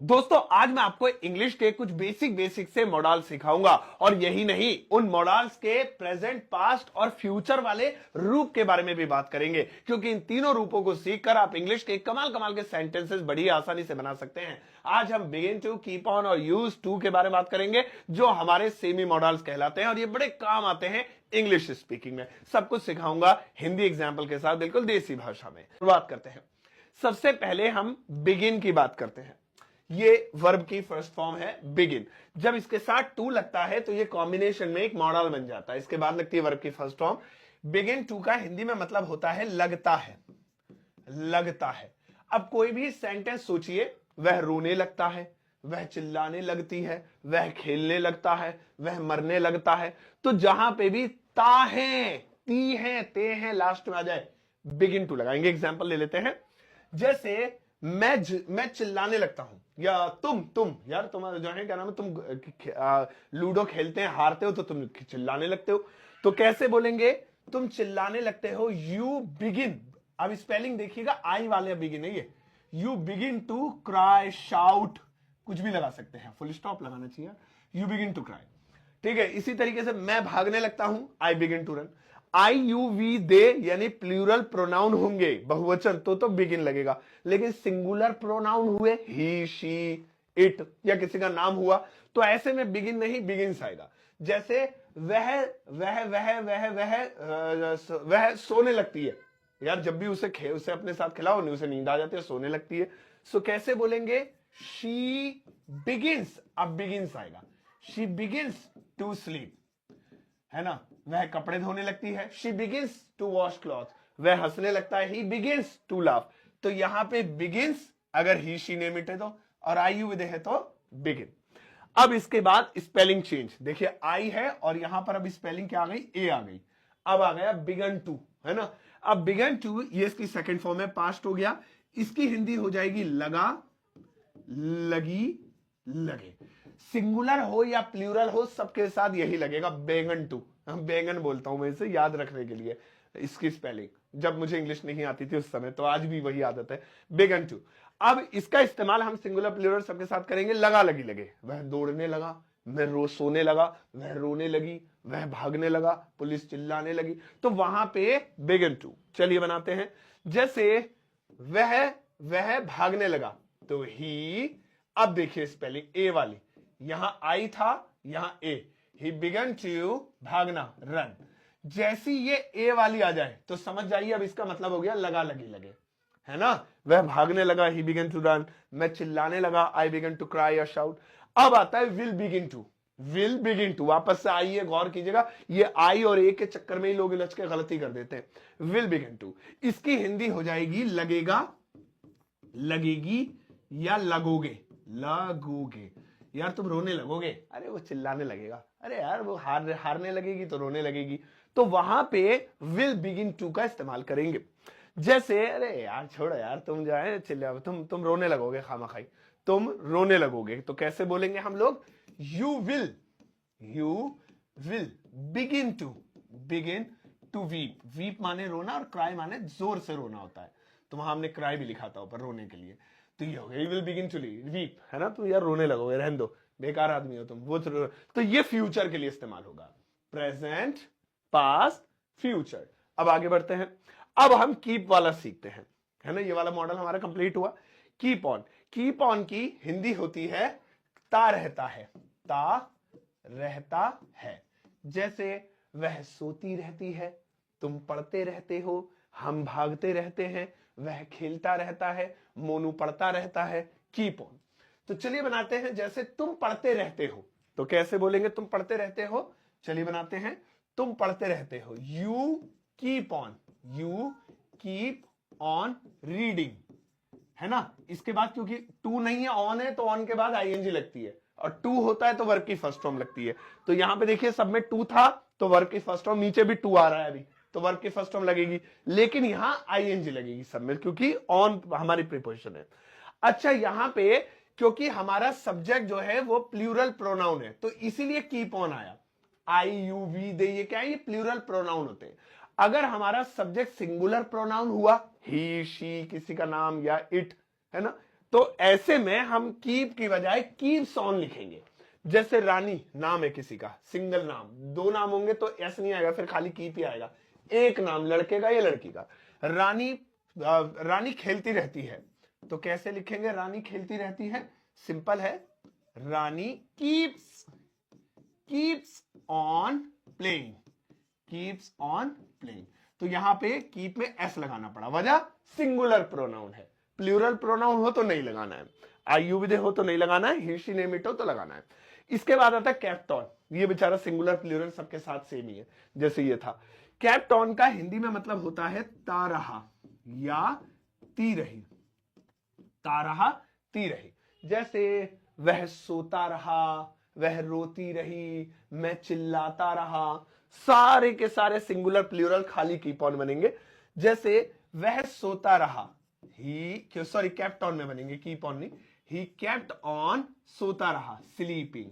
दोस्तों आज मैं आपको इंग्लिश के कुछ बेसिक से मॉडल सिखाऊंगा और यही नहीं उन मॉडल्स के प्रेजेंट, पास्ट और फ्यूचर वाले रूप के बारे में भी बात करेंगे, क्योंकि इन तीनों रूपों को सीखकर आप इंग्लिश के कमाल के सेंटेंसेस बड़ी आसानी से बना सकते हैं। आज हम बिगिन टू, कीप ऑन और यूज टू के बारे में बात करेंगे, जो हमारे सेमी मॉडल्स कहलाते हैं और ये बड़े काम आते हैं इंग्लिश स्पीकिंग में। सब कुछ सिखाऊंगा हिंदी एग्जाम्पल के साथ, बिल्कुल देसी भाषा में। शुरुआत करते हैं। सबसे पहले हम बिगिन की बात करते हैं। ये वर्ब की फर्स्ट फॉर्म है बिगिन। जब इसके साथ टू लगता है तो ये कॉम्बिनेशन में एक मॉडल बन जाता है। इसके बाद लगती है वर्ब की फर्स्ट फॉर्म। बिगिन टू का हिंदी में मतलब होता है लगता है, लगता है। अब कोई भी सेंटेंस सोचिए, वह रोने लगता है, वह चिल्लाने लगती है, वह खेलने लगता है, वह मरने लगता है। तो जहां पे भी ता है, ती है, ते है लास्ट में आ जाए, बिगिन टू लगाएंगे। एग्जाम्पल ले लेते हैं। जैसे मैं चिल्लाने लगता हूं, या तुम यार तुम्हारा जो है क्या नाम है, तुम लूडो खेलते हैं, हारते हो तो तुम चिल्लाने लगते हो। तो कैसे बोलेंगे? तुम चिल्लाने लगते हो, यू बिगिन। अब स्पेलिंग देखिएगा, आई वाले बिगिन है ये। You begin to cry, shout, कुछ भी लगा सकते हैं, फुल स्टॉप लगाना चाहिए। यू बिगिन टू क्राई, ठीक है। इसी तरीके से मैं भागने लगता हूं, I begin to run. I you we they यानी प्लूरल प्रोनाउन होंगे, बहुवचन, तो बिगिन लगेगा। लेकिन सिंगुलर प्रोनाउन हुए, ही, शी, इट, या किसी का नाम हुआ, तो ऐसे में बिगिन नहीं बिगिंस आएगा। जैसे वह सोने लगती है। यार जब भी उसे अपने साथ खिलाओ नहीं, उसे नींद आ जाती है, सोने लगती है। सो कैसे बोलेंगे? शी बिगिंस, अब बिगिंस आएगा। शी बिगिंस टू स्लीप, है ना। वह कपड़े धोने लगती है, she begins to wash cloth. वह हंसने लगता है, ही बिगिंस टू लाफ। तो यहां पे बिगिंस अगर ही, शी, नेम, इट है तो, और आई यू विदे है तो बिगिन। अब इसके बाद स्पेलिंग चेंज देखिए, आई है और यहां पर अब स्पेलिंग क्या आ गई? ए आ गई। अब आ गया बिगन टू, है ना। अब बिगन टू ये इसकी सेकंड फॉर्म है, पास्ट हो गया। इसकी हिंदी हो जाएगी लगा, लगी, लगे। सिंगुलर हो या प्लूरल हो, सबके साथ यही लगेगा, बेगन टू। बैंगन बोलता हूं मैं इसे याद रखने के लिए इसकी स्पेलिंग, जब मुझे इंग्लिश नहीं आती थी उस समय, तो आज भी वही आदत है, बेगन टू। अब इसका इस्तेमाल हम सिंगुलर प्लूरल सबके साथ करेंगे। लगा, लगी, लगे। वह दौड़ने लगा, मैं रोज सोने लगा, वह रोने लगी, वह भागने लगा, पुलिस चिल्लाने लगी। तो वहां पे बेगन टू। चलिए बनाते हैं। जैसे वह भागने लगा, तो ही। अब देखिए स्पेलिंग ए वाली, यहां आई था, यहां ए। ही बिगन टू भागना, रन। जैसी ये ए वाली आ जाए तो समझ जाइए अब इसका मतलब हो गया लगा, लगी, लगे, है ना। वह भागने लगा, ही बिगन टू रन। मैं चिल्लाने लगा, आई बिगन टू क्राई और शाउट। अब आता है will begin to. Will begin to वापस से आइए, गौर कीजिएगा, ये आई और ए के चक्कर में ही लोग इलझ के गलती कर देते हैं। विल बिगिन टू, इसकी हिंदी हो जाएगी लगेगा, लगेगी, या लगोगे, लगोगे। यार तुम रोने लगोगे, अरे वो चिल्लाने लगेगा, अरे यार वो हारने लगेगी तो रोने लगेगी। तो वहां पे विल बिगिन टू का इस्तेमाल करेंगे। जैसे अरे यार छोड़ो यार, तुम जो है चिल्ला, तुम रोने लगोगे, खामखाई तुम रोने लगोगे। तो कैसे बोलेंगे हम लोग? You will begin to weep. Weep माने रोना और क्राई माने जोर से रोना होता है, तो वहां हमने क्राई भी लिखा था ऊपर, रोने के लिए। तो ये हो गया, you will begin to weep, है ना। तो यार रोने लगोगे, रहने दो, बेकार आदमी हो तुम, वो तो ये फ्यूचर के लिए इस्तेमाल होगा। Present, past, future. अब आगे बढ़ते हैं। अब हम कीप वाला सीखते हैं, है ना। ये वाला मॉडल हमारा कंप्लीट हुआ। Keep on. कीप ऑन की हिंदी होती है ता रहता है, ता रहता है। जैसे वह सोती रहती है, तुम पढ़ते रहते हो, हम भागते रहते हैं, वह खेलता रहता है, मोनू पढ़ता रहता है। Keep on. तो चलिए बनाते हैं। जैसे तुम पढ़ते रहते हो, तो कैसे बोलेंगे? तुम पढ़ते रहते हो। चलिए बनाते हैं। तुम पढ़ते रहते हो, यू कीप ऑन रीडिंग, है ना। इसके बाद क्योंकि टू नहीं है, ऑन है, तो ऑन के बाद आईएनजी लगती है, और टू होता है तो वर्ब की फर्स्ट फॉर्म लगती है। तो यहां पे देखिए सब में टू था तो वर्ब की फर्स्ट फॉर्म, नीचे भी टू आ रहा है अभी, तो वर्ब की फर्स्ट फॉर्म लगेगी, लेकिन यहां आईएनजी लगेगी सब में, क्योंकि ऑन हमारी प्रीपोजिशन है। अच्छा, यहां पे क्योंकि हमारा सब्जेक्ट जो है वो प्लूरल प्रोनाउन है, तो इसीलिए कीप ऑन आया। आई यू वी दे, ये क्या है? ये प्लूरल प्रोनाउन होते हैं। अगर हमारा सब्जेक्ट सिंगुलर प्रोनाउन हुआ, ही, शी, किसी का नाम, या इट, है ना, तो ऐसे में हम कीप की बजाय कीप्स ऑन लिखेंगे। जैसे रानी नाम है किसी का, सिंगल नाम, दो नाम होंगे तो एस नहीं आएगा, फिर खाली कीप ही आएगा। एक नाम लड़के का या लड़की का, रानी खेलती रहती है, तो कैसे लिखेंगे? रानी खेलती रहती है, सिंपल है, Rani keeps on playing, keeps on playing. तो यहां पे कीप में एस लगाना पड़ा, वजह सिंगुलर प्रोनाउन है। प्लूरल प्रोनाउन हो तो नहीं लगाना है, आयु विधेय हो तो नहीं लगाना है, ही शी नेम इट हो तो लगाना है। इसके बाद आता है कैप्टॉन, ये बेचारा सिंगुलर प्लूरल सबके साथ सेम ही है, जैसे ये था। कैप्टॉन का हिंदी में मतलब होता है तारहा या ती रही, तारहा ती रही। जैसे वह सोता रहा, वह रोती रही, मैं चिल्लाता रहा, सारे के सारे सिंगुलर प्लूरल खाली कीप ऑन बनेंगे। जैसे वह सोता रहा, ही सॉरी केप्ट ऑन में बनेंगे, कीप ऑन नहीं, ही केप्ट ऑन सोता रहा, sleeping,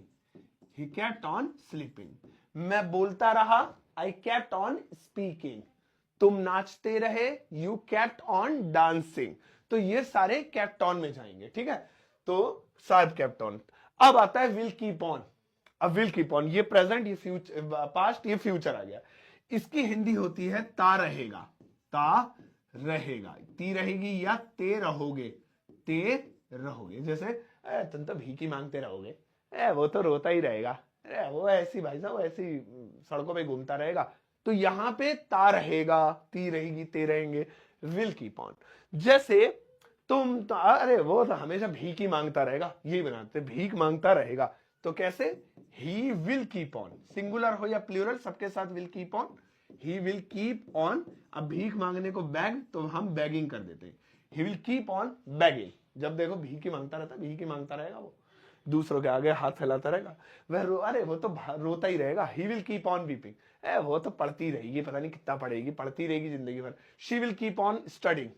he kept on sleeping. मैं बोलता रहा, आई केप्ट ऑन स्पीकिंग। तुम नाचते रहे, यू केप्ट ऑन डांसिंग। तो ये सारे केप्ट ऑन में जाएंगे, ठीक है। तो सात केप्ट ऑन। अब आता है विल कीप ऑन। अब विल कीप ऑन, ये प्रेजेंट, ये फ्यूचर, पास्ट, ये फ्यूचर आ गया। इसकी हिंदी होती है ता रहेगा, ता रहेगा, ती रहेगी या ते रहोगे, ते रहोगे। जैसे तुम तो भीख ही मांगते रहोगे, वो तो रोता ही रहेगा, वो ऐसी भाई साहब ऐसी सड़कों पे घूमता रहेगा। तो यहां पे ता रहेगा, ती रहेगी, ते रहेंगे, विल कीप ऑन। जैसे तुम तो, अरे वो तो हमेशा भीख ही मांगता रहेगा, ये बनाते, भीख मांगता रहेगा। तो कैसे? He will keep on, singular हो या प्लूरल सबके साथ will keep on, he will keep on. अब भीख मांगने को बैग, तो हम बैगिंग कर देते हैं, he will keep on bagging. जब देखो भीख ही मांगता रहता, भीख ही मांगता रहेगा, वो दूसरों के आगे हाथ फैलाता रहेगा। वह अरे वो तो रोता ही रहेगा, he will keep on weeping, वो तो पढ़ती रहेगी, पता नहीं कितना पढ़ेगी, पढ़ती रहेगी जिंदगी भर। She will keep on studying.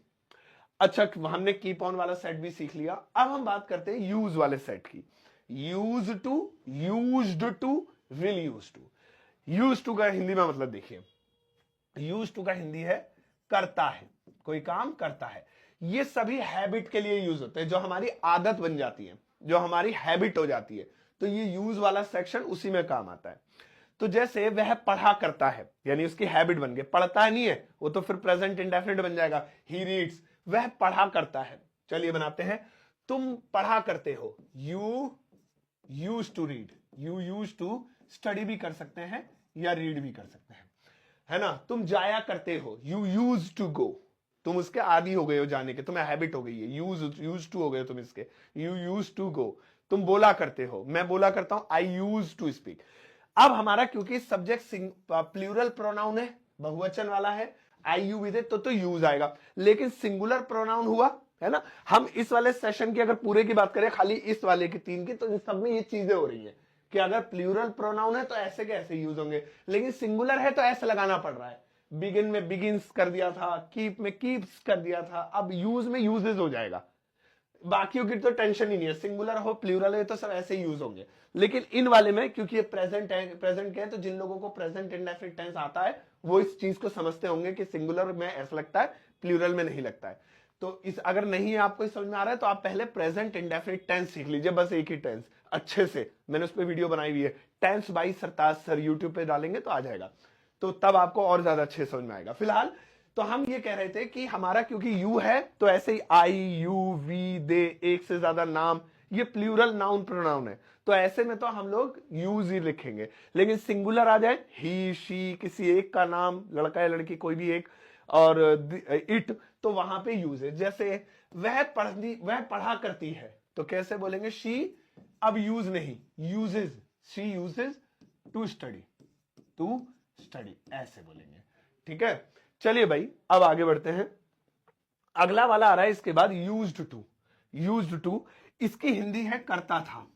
अच्छा, हमने कीप ऑन वाला सेट भी सीख लिया। अब हम बात करते हैं यूज वाले सेट की। Use to, used to, will use to. Use to का हिंदी में मतलब देखिए, यूज टू का हिंदी है करता है, कोई काम करता है। ये सभी हैबिट के लिए यूज होते हैं, जो हमारी आदत बन जाती है, जो हमारी हैबिट हो जाती है, तो ये यूज वाला सेक्शन उसी में काम आता है। तो जैसे वह पढ़ा करता है, यानी उसकी हैबिट बन गई, पढ़ता नहीं है वो तो फिर प्रेजेंट इंडेफिनिट बन जाएगा, ही रीड्स, वह पढ़ा करता है। चलिए बनाते हैं, तुम पढ़ा करते हो, you use to read, you use to study भी कर सकते हैं या रीड भी कर सकते हैं, है ना। तुम जाया करते हो, यू यूज टू गो, तुम उसके आदी हो गए हो जाने के, तुम्हें हैबिट हो गई है, यूज टू हो गए हो तुम इसके, यू यूज टू गो। तुम बोला करते हो, मैं बोला करता हूं, आई यूज टू स्पीक। अब हमारा क्योंकि सब्जेक्ट प्लूरल प्रोनाउन है, बहुवचन वाला है, आई यू विद तो यूज आएगा, लेकिन सिंगुलर प्रोनाउन हुआ है ना। हम इस वाले सेशन की अगर पूरे की बात करें, खाली इस वाले की तीन की, तो इन सब में ये चीजें हो रही हैं कि अगर प्लूरल प्रोनाउन है तो ऐसे के ऐसे यूज होंगे, लेकिन सिंगुलर है तो ऐसे लगाना पड़ रहा है। बिगिन में बिगिंस कर दिया था, कीप में कीप्स कर दिया था, अब यूज में यूजेस हो जाएगा। बाकियों की तो टेंशन ही नहीं है, सिंगुलर हो प्लूरल है तो सब ऐसे यूज होंगे। लेकिन इन वाले में क्योंकि ये प्रेजेंट है, प्रेजेंट क्या है, तो जिन लोगों को प्रेजेंट इंडेफिनिट टेंस आता है वो इस चीज को समझते होंगे कि सिंगुलर में ऐसा लगता है, प्लूरल में नहीं लगता है। तो इस अगर नहीं आपको समझ में आ रहा है तो आप पहले प्रेजेंट इंडेफिनिट टेंस सीख लीजिए, बस एक ही टेंस अच्छे से, मैंने उस पर वीडियो बनाई हुई है, tense by Sartaj sir, YouTube पे डालेंगे तो आ जाएगा, तो तब आपको और ज्यादा अच्छे समझ में आएगा। फिलहाल तो हम ये कह रहे थे कि हमारा क्योंकि यू है तो ऐसे ही आई, यू, वी, दे, एक से ज्यादा नाम, ये प्लूरल नाउन प्रोनाउन है, तो ऐसे में तो हम लोग यूज ही लिखेंगे। लेकिन सिंगुलर आ जाए, ही, शी, किसी एक का नाम, लड़का या लड़की कोई भी एक, और इट, तो वहां पे यूज है। जैसे वह पढ़ा करती है, तो कैसे बोलेंगे? शी, अब यूज नहीं, uses, she uses to study, to study, ऐसे बोलेंगे, ठीक है। चलिए भाई अब आगे बढ़ते हैं, अगला वाला आ रहा है इसके बाद यूज्ड टू। यूज्ड टू इसकी हिंदी है करता था,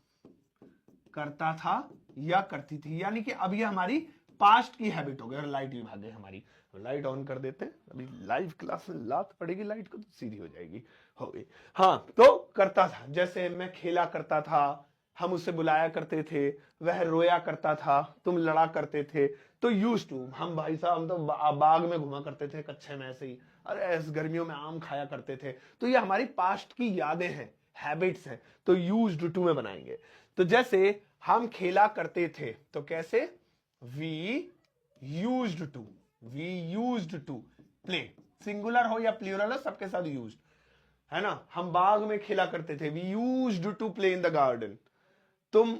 करता था या करती थी, यानी कि अब ये हमारी पास्ट की हैबिट हो गई। और लाइट भी भाग गई हमारी, लाइट ऑन कर देते हैं, अभी लाइव क्लास में लात पड़ेगी लाइट को तो सीधी हो जाएगी, हो गई। हाँ, तो करता था, जैसे मैं खेला करता था, हम उसे बुलाया करते थे, वह रोया करता था, तुम लड़ा करते थे, तो यूज टू। हम भाई साहब हम तो बाग में घुमा करते थे कच्चे में ऐसे ही, अरे ऐसे गर्मियों में आम खाया करते थे, तो ये हमारी पास्ट की यादें हैं, हैबिट्स हैं, तो यूज्ड टू में बनाएंगे। तो जैसे हम खेला करते थे, तो कैसे, we used to play, singular हो या प्लूरल हो सबके साथ यूज्ड, है ना। हम बाग में खेला करते थे, we used to play in the garden. तुम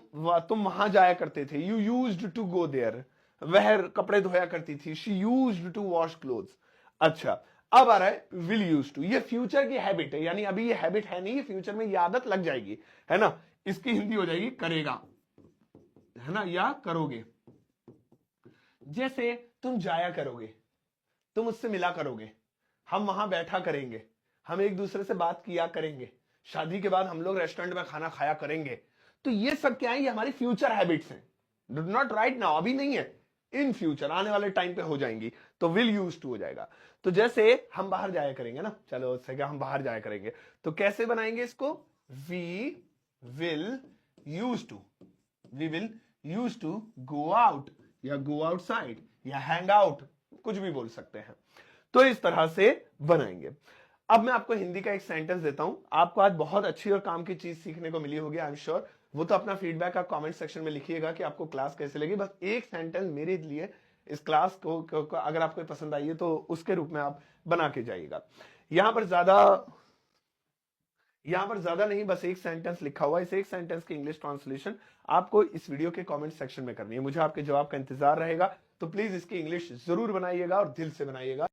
वहां जाया करते थे, you used to go there. वह कपड़े धोया करती थी, she used to wash clothes. अच्छा, अब आ रहा है विल यूज टू, ये फ्यूचर की हैबिट है, यानी अभी ये हैबिट है नहीं, फ्यूचर में ये आदत लग जाएगी, है ना। इसकी हिंदी हो जाएगी करेगा, है ना, या करोगे। जैसे तुम जाया करोगे, तुम उससे मिला करोगे, हम वहां बैठा करेंगे, हम एक दूसरे से बात किया करेंगे, शादी के बाद हम लोग रेस्टोरेंट में खाना खाया करेंगे। तो ये सब क्या है, ये हमारी फ्यूचर हैबिट्स हैं, डू नॉट राइट नाउ, अभी नहीं है, इन फ्यूचर आने वाले टाइम पे हो जाएंगी, तो विल यूज टू हो जाएगा। तो जैसे हम बाहर जाया करेंगे ना, चलो उससे क्या, हम बाहर जाया करेंगे, तो कैसे बनाएंगे इसको, we will use to, we will use to go out, या गो आउटसाइड, या हैंग आउट, कुछ भी बोल सकते हैं। तो इस तरह से बनाएंगे। अब मैं आपको हिंदी का एक सेंटेंस देता हूं, आपको आज बहुत अच्छी और काम की चीज सीखने को मिली होगी, आई एम श्योर। वो तो अपना फीडबैक आप कमेंट सेक्शन में लिखिएगा कि आपको क्लास कैसे लगी। बस एक सेंटेंस मेरे लिए इस क्लास को अगर आपको पसंद आई है तो उसके रूप में आप बना के जाइएगा। यहां पर ज्यादा नहीं, बस एक सेंटेंस लिखा हुआ है, इस एक सेंटेंस की इंग्लिश ट्रांसलेशन आपको इस वीडियो के कमेंट सेक्शन में करनी है। मुझे आपके जवाब का इंतजार रहेगा, तो प्लीज इसकी इंग्लिश जरूर बनाइएगा और दिल से बनाइएगा।